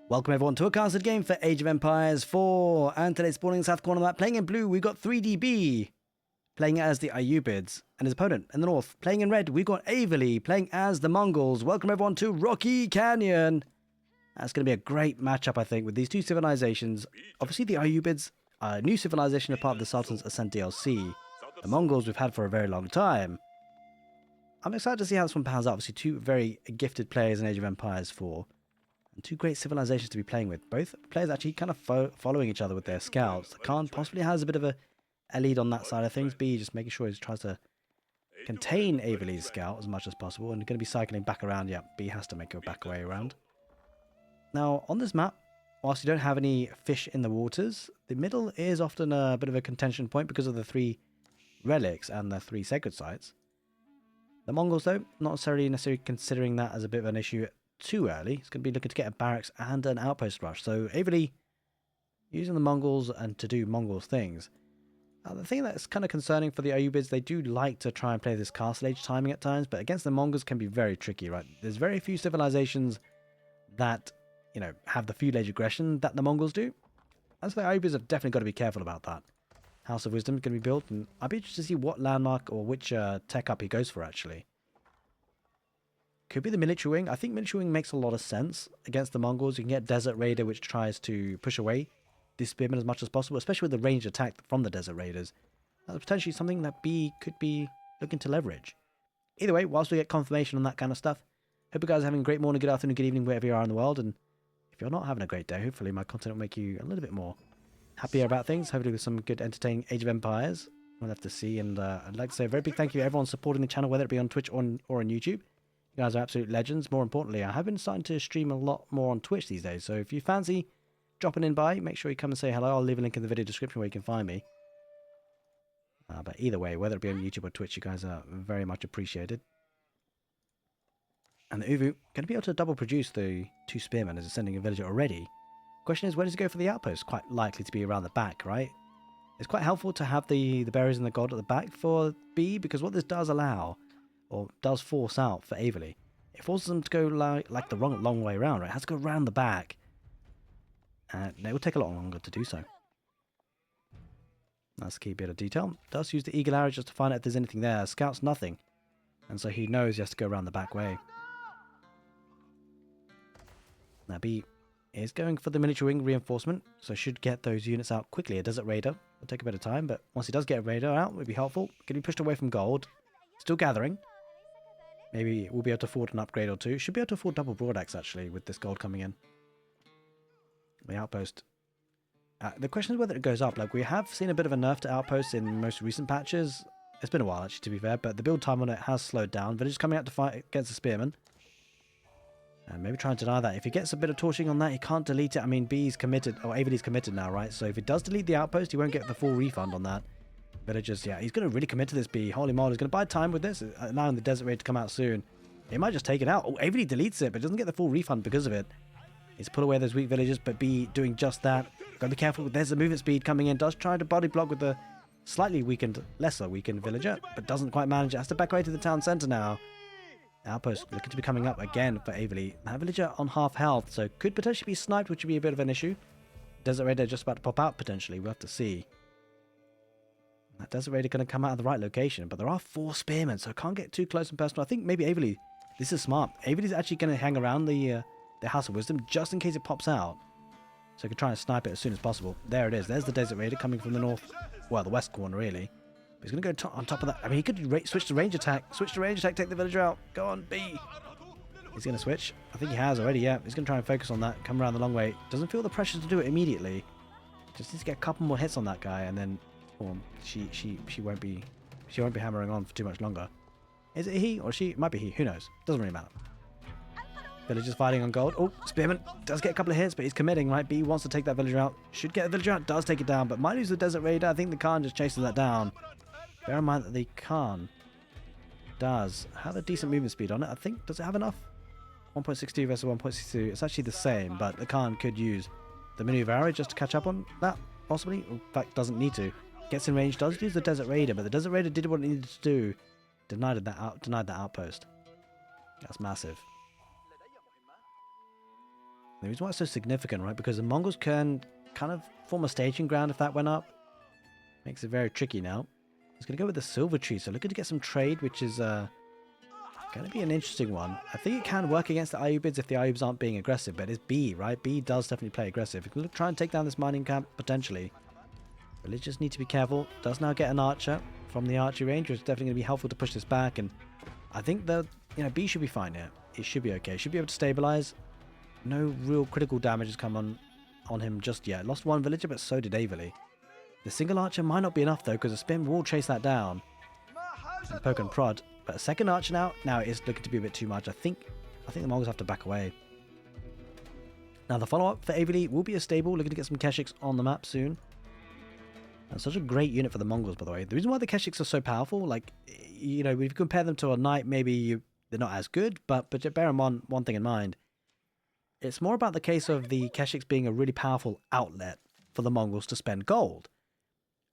Welcome everyone to a casted game for Age of Empires 4, and today spawning in the south corner map, playing in blue, we've got 3DB, playing as the ayyubids, and his opponent in the north, playing in red, we've got Averly, playing as the Mongols. Welcome everyone to Rocky Canyon. That's going to be a great matchup, I think, with these two civilizations. Obviously the ayyubids are a new civilization, a part of the Sultan's Ascent DLC. The Mongols we've had for a very long time. I'm excited to see how this one pans out. Obviously two very gifted players in Age of Empires 4. And two great civilizations to be playing with. Both players actually kind of following each other with their scouts. Khan possibly has a bit of a lead on that side of things. B just making sure he tries to contain Averly's scout as much as possible. And going to be cycling back around. Yeah, B has to make a back way around. Now, on this map, whilst you don't have any fish in the waters, the middle is often a bit of a contention point because of the 3 relics and the 3 sacred sites. The Mongols, though, not necessarily considering that as a bit of an issue too early. It's going to be looking to get a barracks and an outpost rush. So Averly using the Mongols and to do Mongols things. The thing that's kind of concerning for the ayyubids, they do like to try and play this castle age timing at times, but against the Mongols can be very tricky, right? There's very few civilizations that, you know, have the feudal age aggression that the Mongols do. And so the ayyubids have definitely got to be careful about that. House of Wisdom is going to be built, and I'd be interested to see what landmark or which tech up he goes for, actually. Could be the military wing. I think military wing makes a lot of sense against the Mongols. You can get Desert Raider, which tries to push away the spearmen as much as possible, especially with the ranged attack from the Desert Raiders. That's potentially something that B could be looking to leverage. Either way, whilst we get confirmation on that kind of stuff, hope you guys are having a great morning, good afternoon, good evening, wherever you are in the world. And if you're not having a great day, hopefully my content will make you a little bit more happier about things. Hopefully with some good, entertaining Age of Empires. We'll have to see. And I'd like to say a very big thank you to everyone supporting the channel, whether it be on Twitch or on YouTube. You guys are absolute legends. More importantly, I have been starting to stream a lot more on Twitch these days. So if you fancy dropping in by, make sure you come and say hello. I'll leave a link in the video description where you can find me. But either way, whether it be on YouTube or Twitch, you guys are very much appreciated. And the Uvu, going to be able to double produce the 2 spearmen as it's sending a villager already. Question is, where does it go for the outpost? Quite likely to be around the back, right? It's quite helpful to have the berries and the gold at the back for B, because what this does allow, or does force out for Averly, it forces them to go like the long way around, right? It has to go around the back. And it will take a lot longer to do so. That's the key bit of detail. Does use the eagle arrow just to find out if there's anything there. Scouts nothing. And so he knows he has to go around the back way. Now B is going for the military wing reinforcement, so should get those units out quickly. A Desert Raider will take a bit of time, but once he does get a Raider out, it would be helpful. Can be pushed away from gold. Still gathering. Maybe we'll be able to afford an upgrade or two. Should be able to afford double broadaxe, actually, with this gold coming in. The outpost. The question is whether it goes up. Like, we have seen a bit of a nerf to outposts in most recent patches. It's been a while, actually, to be fair, but the build time on it has slowed down. Villagers coming out to fight against the spearmen. And maybe try and deny that. If he gets a bit of torching on that, he can't delete it. I mean, B's committed, or Averly's committed now, right? So if he does delete the outpost, he won't get the full refund on that. Villagers, yeah, he's going to really commit to this B. Holy moly, he's going to buy time with this. Now in the Desert Raid to come out soon. He might just take it out. Oh, Averly deletes it, but doesn't get the full refund because of it. He's put away those weak villagers, but B doing just that. Got to be careful. There's the movement speed coming in. Does try to body block with the slightly weakened, lesser weakened villager, but doesn't quite manage it. Has to back away to the town centre now. Outpost looking to be coming up again for Averly. That villager on half health, so could potentially be sniped, which would be a bit of an issue. Desert Raider just about to pop out potentially. We'll have to see. That Desert Raider going to come out of the right location, but there are 4 spearmen, so can't get too close and personal. I think maybe Averly, this is smart. Averly's actually going to hang around the House of Wisdom just in case it pops out. So he can try and snipe it as soon as possible. There it is. There's the Desert Raider coming from the north, well, the west corner really. But he's going to go on top of that. I mean, he could switch to range attack. Switch to range attack, take the villager out. Go on, B. He's going to switch. I think he has already, yeah. He's going to try and focus on that. Come around the long way. Doesn't feel the pressure to do it immediately. Just needs to get a couple more hits on that guy, and then she won't be hammering on for too much longer. Is it he or she? It might be he. Who knows? Doesn't really matter. Villagers fighting on gold. Oh, Spearman does get a couple of hits, but he's committing, right? B wants to take that villager out. Should get the villager out. Does take it down, but might lose the Desert Raider. I think the Khan just chases that down. Bear in mind that the Khan does have a decent movement speed on it. I think, does it have enough? 1.62 versus 1.62. It's actually the same, but the Khan could use the maneuver arrow just to catch up on that, possibly. In fact, doesn't need to. Gets in range, does use the Desert Raider, but the Desert Raider did what it needed to do. Denied that outpost. That's massive. The reason why it's so significant, right? Because the Mongols can kind of form a staging ground if that went up. Makes it very tricky now. He's going to go with the silver tree, so looking to get some trade, which is going to be an interesting one. I think it can work against the ayyubids if the ayyubids aren't being aggressive, but it's B, right? B does definitely play aggressive. He can try and take down this mining camp, potentially. Villagers need to be careful. Does now get an archer from the archery range, which is definitely going to be helpful to push this back, and I think that, you know, B should be fine here. It should be okay. Should be able to stabilize. No real critical damage has come on him just yet. Lost one villager, but so did Averly. The single archer might not be enough, though, because the spin will chase that down and poke and prod. But a second archer now it is looking to be a bit too much. I think the Mongols have to back away. Now, the follow-up for Averly will be a stable, looking to get some Keshiks on the map soon. And such a great unit for the Mongols, by the way. The reason why the Keshiks are so powerful, like, you know, if you compare them to a knight, maybe they're not as good, but bear in mind one thing in mind. It's more about the case of the Keshiks being a really powerful outlet for the Mongols to spend gold.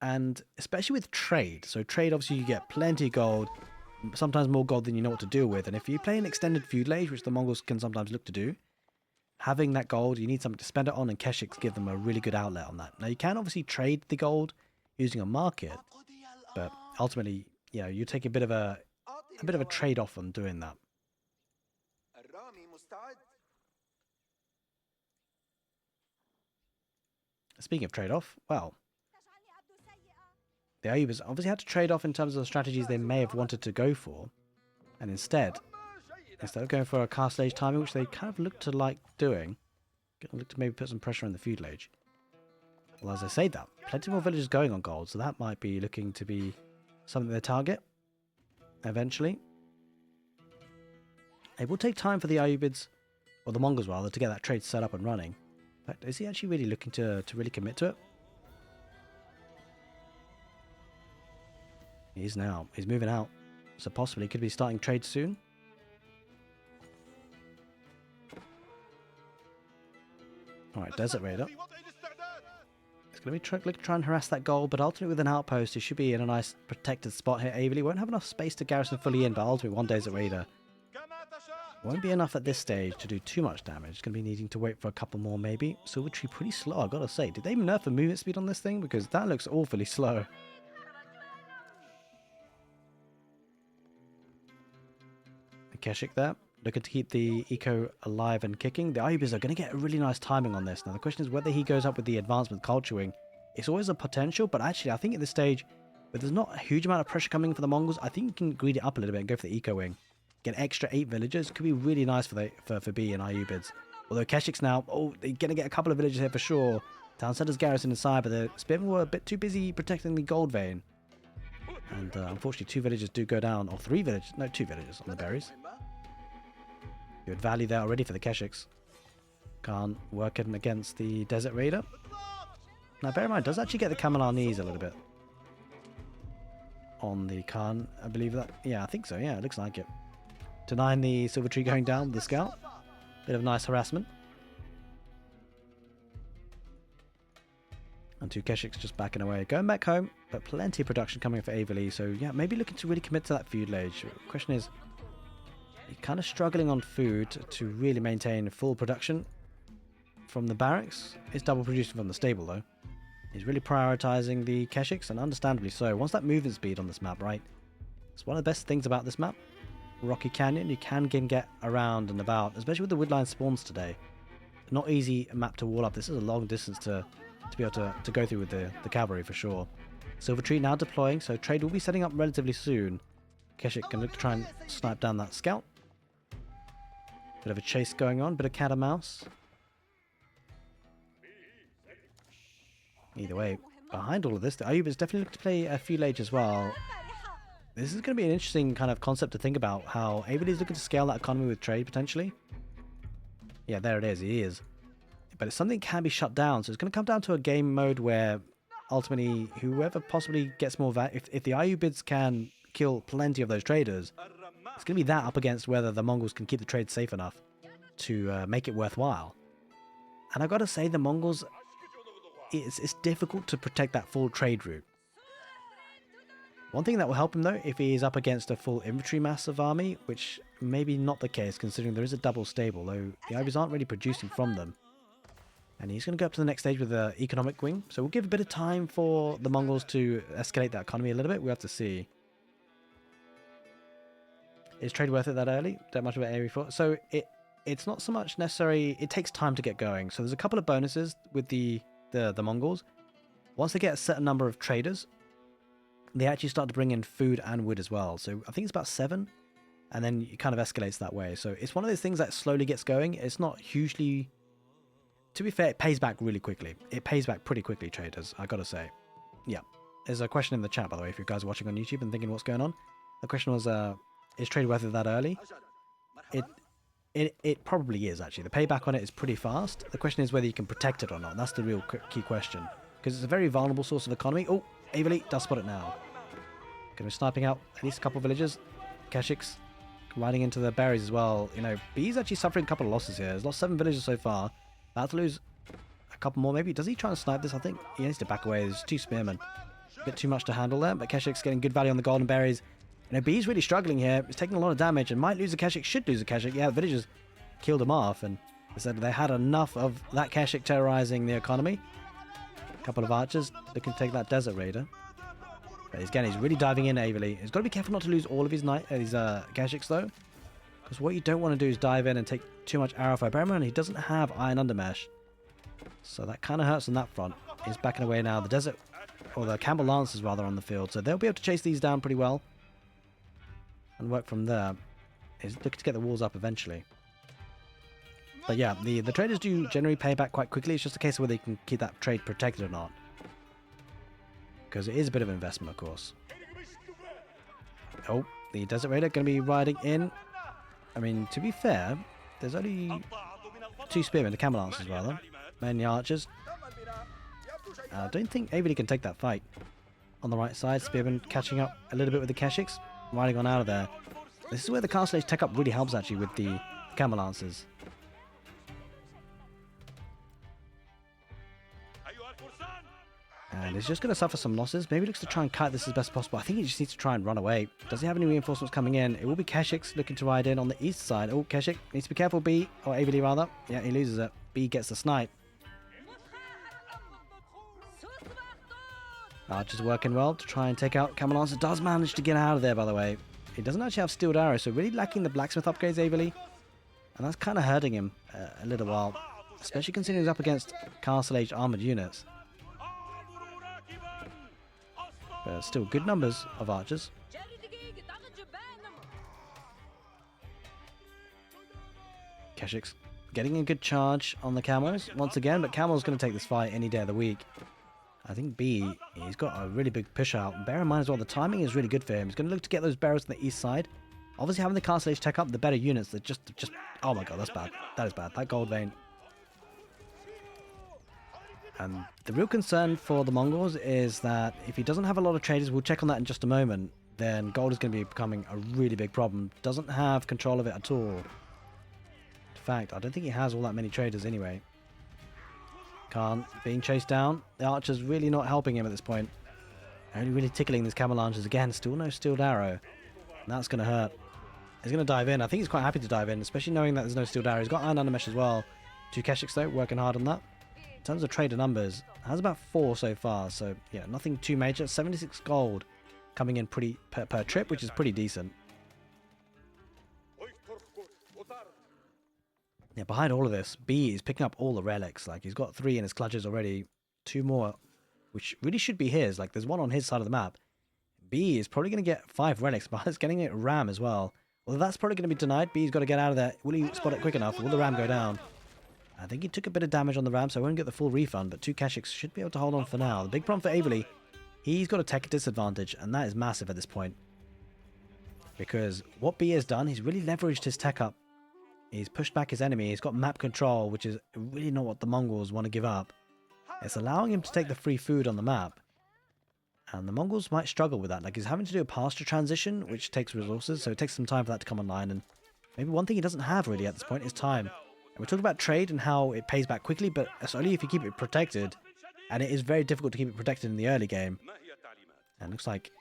And especially with trade. So trade, obviously, you get plenty of gold, sometimes more gold than you know what to deal with. And if you play an extended feudal age, which the Mongols can sometimes look to do, having that gold, you need something to spend it on, and Keshiks give them a really good outlet on that. Now, you can obviously trade the gold using a market, but ultimately, you know, you take a bit of a trade-off on doing that. Speaking of trade-off, well, the ayyubids obviously had to trade off in terms of the strategies they may have wanted to go for, and instead of going for a castle age timing, which they kind of looked to like doing, look to maybe put some pressure on the feudal age. Well, as I say that, plenty more villagers going on gold, so that might be looking to be something they target eventually. It will take time for the ayyubids, or the Mongols rather, to get that trade set up and running. But is he actually really looking to really commit to it? He is now. He's moving out. So possibly could be starting trade soon. Alright, Desert Raider. He's going to be try and harass that goal, but ultimately with an outpost, he should be in a nice protected spot here. Averly won't have enough space to garrison fully in, but ultimately one Desert Raider won't be enough at this stage to do too much damage. Going to be needing to wait for a couple more maybe. Silver Tree pretty slow, I gotta say. Did they nerf the movement speed on this thing? Because that looks awfully slow. The Keshik there, looking to keep the eco alive and kicking. The ayyubids are going to get a really nice timing on this. Now the question is whether he goes up with the advancement culture wing. It's always a potential, but actually I think at this stage, but there's not a huge amount of pressure coming for the Mongols, I think you can greed it up a little bit and go for the eco wing. Get extra 8 villagers. Could be really nice for B and ayyubids. Although Keshiks now, they're going to get a couple of villagers here for sure. Town center's garrison inside, but the Spearmen were a bit too busy protecting the gold vein. And unfortunately 2 villagers do go down, or 2 villagers on the berries. Good value there already for the Keshiks. Can't work him against the Desert Raider. Now bear in mind, does actually get the Kamilar knees a little bit. On the Khan, I believe that. Yeah, I think so, yeah, it looks like it. Denying the Silver Tree going down with the scout. Bit of nice harassment. And 2 Keshiks just backing away. Going back home, but plenty of production coming for Averly. So yeah, maybe looking to really commit to that feudal age. The question is, you're kind of struggling on food to really maintain full production from the barracks. It's double producing from the stable though. He's really prioritizing the Keshiks, and understandably so. Once that movement speed on this map, right? It's one of the best things about this map. Rocky Canyon, you can get around and about, especially with the woodline spawns today. Not easy map to wall up. This is a long distance to be able to go through with the cavalry for sure. Silver Tree now deploying, so trade will be setting up relatively soon. Keshik can look to try and snipe down that scout. Bit of a chase going on, bit of cat and mouse. Either way, behind all of this, the ayyubids definitely look to play a feudal age as well. This is going to be an interesting kind of concept to think about, how Averly is looking to scale that economy with trade, potentially. Yeah, there it is, he is. But it's something that can be shut down, so it's going to come down to a game mode where, ultimately, whoever possibly gets more value, if the ayyubids can kill plenty of those traders, it's going to be that up against whether the Mongols can keep the trade safe enough to make it worthwhile. And I've got to say, the Mongols, it's difficult to protect that full trade route. One thing that will help him though, if he is up against a full infantry mass of army, which maybe not the case considering there is a double stable, though the ayyubids aren't really producing from them. And he's going to go up to the next stage with the economic wing. So we'll give a bit of time for the Mongols to escalate that economy a little bit. We have to see. Is trade worth it that early? Don't much of an area for. So it's not so much necessary. It takes time to get going. So there's a couple of bonuses with the Mongols. Once they get a certain number of traders, they actually start to bring in food and wood as well. So I think it's about 7. And then it kind of escalates that way. So it's one of those things that slowly gets going. It's not hugely... To be fair, it pays back really quickly. It pays back pretty quickly, traders, I gotta say. Yeah. There's a question in the chat, by the way, if you guys are watching on YouTube and thinking what's going on. The question was, is trade worth it that early? It probably is, actually. The payback on it is pretty fast. The question is whether you can protect it or not. That's the real key question. Because it's a very vulnerable source of economy. Oh, Averly does spot it now. Going to be sniping out at least a couple of villagers. Keshiks riding into the berries as well. You know, B's actually suffering a couple of losses here. He's lost 7 villagers so far. About to lose a couple more, maybe. Does he try and snipe this? I think he needs to back away. There's 2 spearmen. A bit too much to handle there, but Keshik's getting good value on the golden berries. You know, B's really struggling here. He's taking a lot of damage and might lose a Keshik. Should lose a Keshik. Yeah, the villagers killed him off, and they said they had enough of that Keshik terrorizing the economy. A couple of archers looking to take that desert raider. But he's really diving in, Averly. He's got to be careful not to lose all of his Keshiks, though. Because what you don't want to do is dive in and take too much arrow fire. Bear in mind, he doesn't have iron undermesh. So that kind of hurts on that front. He's backing away now. The desert, or the Campbell Lancers rather, on the field. So they'll be able to chase these down pretty well. And work from there. He's looking to get the walls up eventually. But yeah, the traders do generally pay back quite quickly. It's just a case of whether they can keep that trade protected or not. Because it is a bit of an investment, of course. Oh, the Desert Raider going to be riding in. I mean, to be fair, there's only 2 spearmen, the Camel Lancers rather. Many archers. I don't think Averly can take that fight. On the right side, spearmen catching up a little bit with the Keshiks. Riding on out of there. This is where the Castle Age tech up really helps actually with the Camel Lancers. And he's just going to suffer some losses. Maybe he looks to try and cut this as best as possible. I think he just needs to try and run away. Does he have any reinforcements coming in? It will be Keshiks looking to ride in on the east side. Oh, Keshik needs to be careful, B. Or Averly, rather. Yeah, he loses it. B gets the snipe. Archer's working well to try and take out Camel Lancer. Does manage to get out of there, by the way. He doesn't actually have steeled arrows, so really lacking the blacksmith upgrades, Averly. And that's kind of hurting him a little while. Especially considering he's up against Castle Age armored units. But still good numbers of archers. Keshiks getting a good charge on the camels once again, but Camel's going to take this fight any day of the week. I think B, he's got a really big push out. Bear in mind as well, the timing is really good for him. He's going to look to get those barrels on the east side. Obviously having the Castle Age tech up, the better units, that just... Oh my god, that's bad. That is bad. That gold vein. And the real concern for the Mongols is that if he doesn't have a lot of traders, we'll check on that in just a moment, then gold is going to be becoming a really big problem. Doesn't have control of it at all. In fact, I don't think he has all that many traders anyway. Khan being chased down. The archer's really not helping him at this point. Only really tickling these camel launchers again. Still no steeled arrow. And that's going to hurt. He's going to dive in. I think he's quite happy to dive in, especially knowing that there's no steeled arrow. He's got iron undermesh as well. 2 Keshiks though, working hard on that. In terms of trader numbers, has about 4 so far, so yeah, nothing too major. 76 gold coming in pretty per trip, which is pretty decent. Yeah, behind all of this, B is picking up all the relics. Like, he's got 3 in his clutches already, 2 more, which really should be his. Like, there's 1 on his side of the map. B is probably going to get 5 relics, but it's getting a ram as well. Well, that's probably going to be denied. B's got to get out of there. Will he spot it quick enough? Will the ram go down? I think he took a bit of damage on the ram, so I won't get the full refund, but 2 Keshiks should be able to hold on for now. The big problem for Averly, he's got a tech disadvantage, and that is massive at this point. Because what B has done, he's really leveraged his tech up. He's pushed back his enemy, he's got map control, which is really not what the Mongols want to give up. It's allowing him to take the free food on the map. And the Mongols might struggle with that. Like, he's having to do a pasture transition, which takes resources, so it takes some time for that to come online. And maybe one thing he doesn't have really at this point is time. And we're talking about trade and how it pays back quickly, but it's only if you keep it protected. And it is very difficult to keep it protected in the early game. And it looks like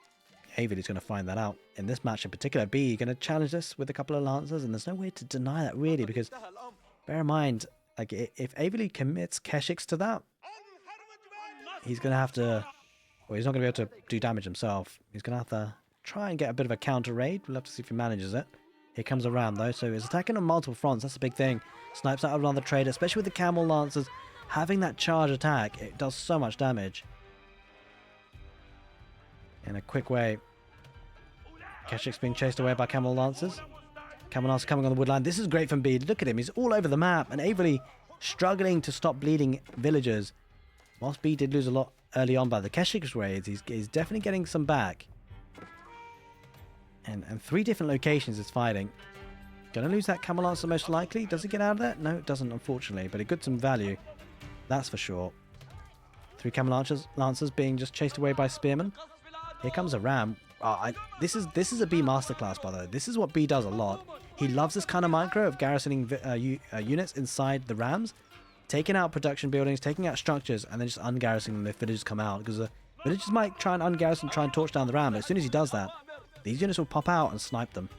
Averly's going to find that out in this match in particular. B going to challenge this with a couple of lancers, and there's no way to deny that really, because bear in mind, Like, if Averly commits Keshiks to that, he's going to have to... Well, he's not going to be able to do damage himself. He's going to have to try and get a bit of a counter raid. We'll have to see if he manages it. Here comes around, though. So he's attacking on multiple fronts. That's a big thing. Snipes out another trader, especially with the camel lancers. Having that charge attack, it does so much damage. In a quick way. Keshik's being chased away by camel lancers. Camel lancers coming on the woodline. This is great from B. Look at him. He's all over the map. And Averly struggling to stop bleeding villagers. Whilst B did lose a lot early on by the Keshik's raids, he's definitely getting some back. And 3 different locations is fighting. Gonna lose that camel lancer most likely. Does it get out of there? No, it doesn't, unfortunately. But it got some value. That's for sure. 3 camel lancers being just chased away by spearmen. Here comes a ram. This is a B masterclass, by the way. This is what B does a lot. He loves this kind of micro of garrisoning units inside the rams, taking out production buildings, taking out structures, and then just ungarrisoning them if villagers come out. Because the villagers might try and ungarrison, try and torch down the ram, but as soon as he does that, these units will pop out and snipe them.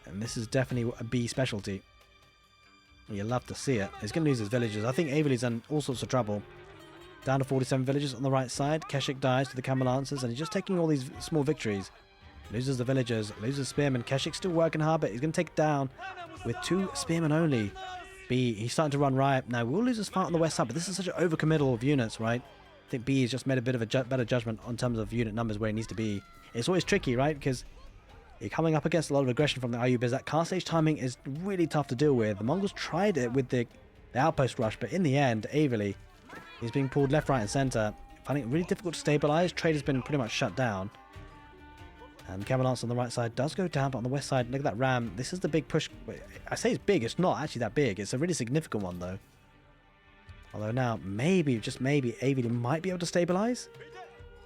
And this is definitely a B specialty. You love to see it. He's going to lose his villagers. I think Averly's in all sorts of trouble. Down to 47 villagers on the right side. Keshik dies to the camel lancers, and he's just taking all these small victories. Loses the villagers, loses spearmen. Keshik's still working hard, but he's going to take it down with 2 spearmen only. B, he's starting to run riot. Now, we'll lose this fight on the west side, but this is such an overcommittal of units, right? I think B has just made a bit of a better judgment on terms of unit numbers where he needs to be. It's always tricky, right? Because you're coming up against a lot of aggression from the ayyubids. That cast stage timing is really tough to deal with. The Mongols tried it with the outpost rush, but in the end, Averly is being pulled left, right, and center. Finding it really difficult to stabilize. Trade has been pretty much shut down. And camel lance on the right side does go down, but on the west side, look at that ram. This is the big push. I say it's big. It's not actually that big. It's a really significant one, though. Although now, maybe, just maybe, Averly might be able to stabilize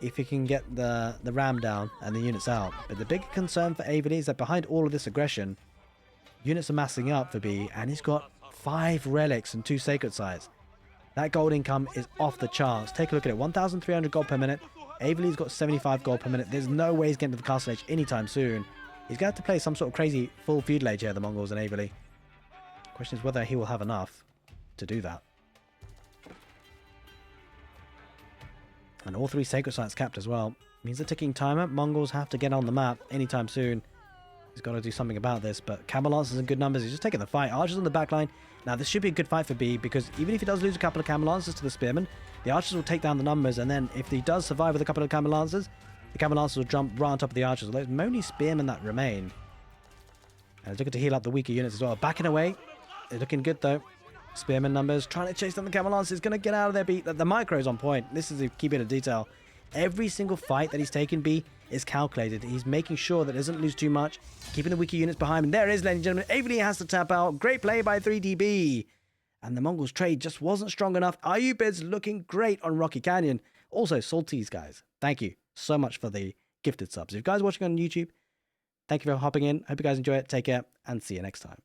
if he can get the ram down and the units out. But the big concern for Averly is that behind all of this aggression, units are massing up for B, and he's got 5 relics and 2 sacred sites. That gold income is off the charts. Take a look at it. 1,300 gold per minute. Averly's got 75 gold per minute. There's no way he's getting to the castle age anytime soon. He's going to have to play some sort of crazy full feudal age here, the Mongols and Averly. Question is whether he will have enough to do that. And all 3 sacred sites capped as well. Means the ticking timer. Mongols have to get on the map anytime soon. He's got to do something about this. But camel lancers in good numbers. He's just taking the fight. Archers on the back line. Now, this should be a good fight for B, because even if he does lose a couple of camel lancers to the spearmen, the archers will take down the numbers, and then if he does survive with a couple of camel lancers, the camel lancers will jump right on top of the archers. Although it's only spearmen that remain. And he's looking to heal up the weaker units as well. Backing away. They're looking good, though. Spearman numbers. Trying to chase down the camel lancers. Going to get out of there, B. The micro's on point. This is a key bit of detail. Every single fight that he's taken, B, is calculated. He's making sure that it doesn't lose too much, keeping the weaker units behind him. There it is, ladies and gentlemen. Averly has to tap out. Great play by 3DB. And the Mongols trade just wasn't strong enough. ayyubids looking great on Rocky Canyon. Also, Salties, guys. Thank you so much for the gifted subs. If you guys are watching on YouTube, thank you for hopping in. Hope you guys enjoy it. Take care and see you next time.